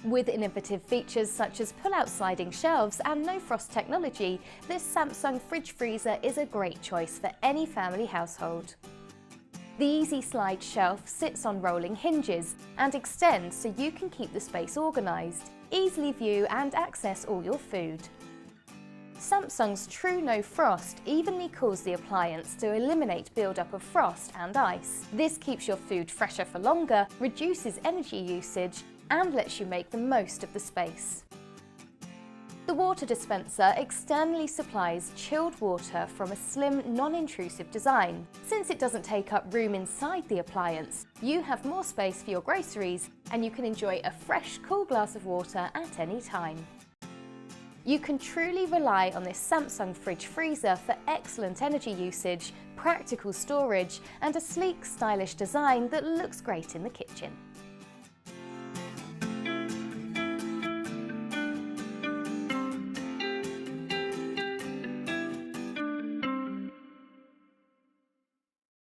With innovative features such as pull-out sliding shelves and no-frost technology, this Samsung fridge freezer is a great choice for any family household. The Easy Slide shelf sits on rolling hinges and extends so you can keep the space organised, easily view and access all your food. Samsung's True No Frost evenly cools the appliance to eliminate build-up of frost and ice. This keeps your food fresher for longer, reduces energy usage, and lets you make the most of the space. The water dispenser externally supplies chilled water from a slim, non-intrusive design. Since it doesn't take up room inside the appliance, you have more space for your groceries and you can enjoy a fresh, cool glass of water at any time. You can truly rely on this Samsung fridge freezer for excellent energy usage, practical storage, and a sleek, stylish design that looks great in the kitchen.